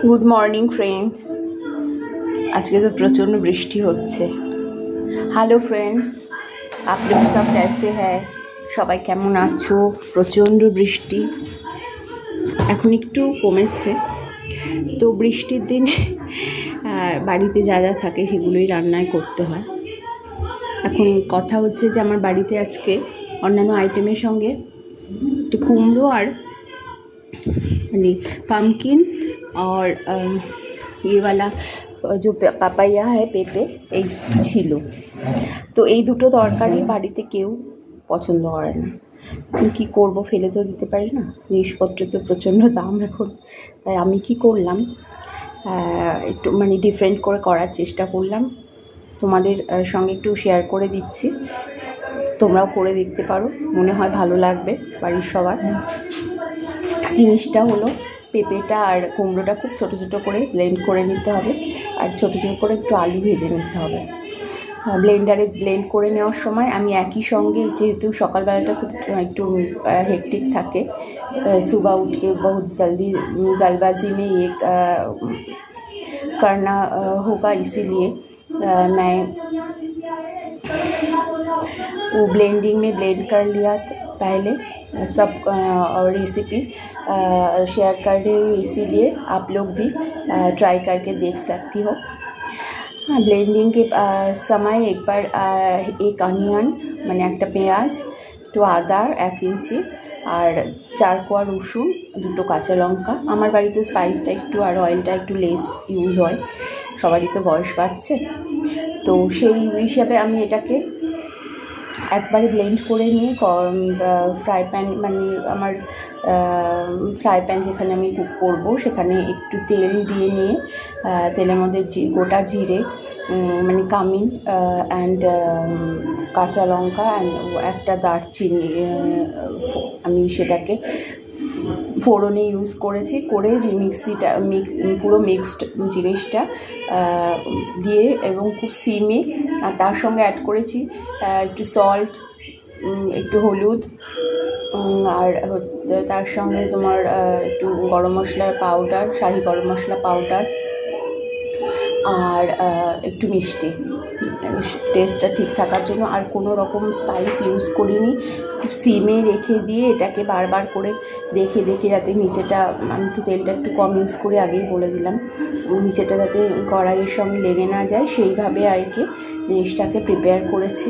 Good morning friends. आज के तो प्रचंड बृष्टि होच्छे। हेलो फ्रेंड्स, आप लोग सब कैसे हैं? सबाई केमन आछो? प्रचंड बृष्टि এখন একটু কমেছে। তো বৃষ্টির দিনে বাড়িতে যা যা থাকে সেগুলোই রান্নায় করতে হয়। এখন কথা হচ্ছে যে আমার বাড়িতে আজকে অন্যান্য আইটেমের সঙ্গে একটু কুমড়ো আর মানে পামকিন और ये वाला जो पापाया है पेपे এই ছিল। তো এই দুটো তরকারি বাড়িতে কেউ পছন্দ করে না। কি করব, ফেলে তো দিতে পারি না, জিনিসপত্র তো প্রচণ্ড দাম এখন। তাই আমি কি করলাম, একটু মানে ডিফারেন্ট করে করার চেষ্টা করলাম, তোমাদের সঙ্গে একটু শেয়ার করে দিচ্ছি। তোমরাও করে দেখতে পারো, মনে হয় ভালো লাগবে বাড়ির সবার। জিনিসটা হলো পেঁপেটা আর কুমড়োটা খুব ছোটো ছোটো করে ব্লেন্ড করে নিতে হবে, আর ছোটো ছোটো করে একটু আলু ভেজে নিতে হবে। ব্লেন্ডারে ব্লেন্ড করে নেওয়ার সময় আমি একই সঙ্গে, যেহেতু সকালবেলাটা খুব একটু हेक्टिक থাকে, सुबह उठ के बहुत जल्दी जल्दबाजी में ये करना होगा, इसीलिए मैं वो ब्लेंडिंग में ब्लेंड कर लिया पहले सब रेसिपी शेयर कर रही हूँ, इसीलिए आप लोग भी ट्राई करके देख सकती हो। ब्लेंडिंग के समय एक बार एक अनियन মানে একটা পেঁয়াজ, একটু আদা 1 ইঞ্চি আর 4 কোয়া রসুন, 2টো কাঁচা লঙ্কা। আমার বাড়িতে স্পাইসটা একটু আর অয়েলটা একটু লেস ইউজ হয়, সবারই তো বয়স বাড়ছে, তো সেই হিসাবে আমি এটাকে একবারে ব্লেন্ড করে নিয়ে ফ্রাই প্যান, মানে আমার ফ্রাই প্যান যেখানে আমি কুক করব সেখানে একটু তেল দিয়ে নিয়ে তেলের মধ্যে গোটা জিরে, মানে কামিন অ্যান্ড কাঁচা লঙ্কা অ্যান্ড একটা দারচিনি, আমি সেটাকে ফোড়নে ইউজ করেছি। করে যে মিক্সিটা পুরো মিক্সড জিনিসটা দিয়ে এবং খুব সিমে, আর তার সঙ্গে অ্যাড করেছি একটু সল্ট, একটু হলুদ, আর তার সঙ্গে তোমার একটু গরম মশলার পাউডার, শাহি গরম মশলা পাউডার, আর একটু মিষ্টি, টেস্টটা ঠিক থাকার জন্য। আর কোনো রকম স্পাইস ইউজ করিনি, খুব সিমে রেখে দিয়ে এটাকে বারবার করে দেখে দেখে, যাতে নিচেটা, আমি তো তেলটা একটু কম ইউজ করে আগেই বলে দিলাম, নিচেটা যাতে কড়াইয়ের সঙ্গে লেগে না যায় সেইভাবে আর কি জিনিসটাকে প্রিপেয়ার করেছি।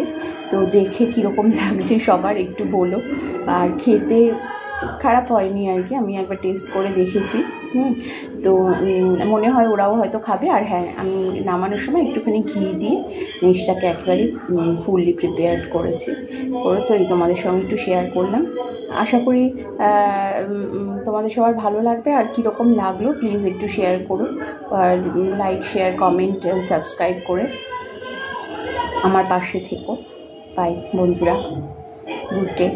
তো দেখে কীরকম লাগছে সবার একটু বলো। আর খেতে খারাপ হয়নি আর কি, আমি একবার টেস্ট করে দেখেছি। তো মনে হয় ওরাও হয়তো খাবে। আর হ্যাঁ, আমি নামানোর সময় একটুখানি ঘি দিয়ে জিনিসটাকে একেবারে ফুললি প্রিপেয়ার করেছি। করে তো এই তোমাদের সঙ্গে একটু শেয়ার করলাম। আশা করি তোমাদের সবার ভালো লাগবে। আর কীরকম লাগলো প্লিজ একটু শেয়ার করো, আর লাইক, শেয়ার, কমেন্ট, সাবস্ক্রাইব করে আমার পাশে থেকো। বাই বন্ধুরা, গুড ডে।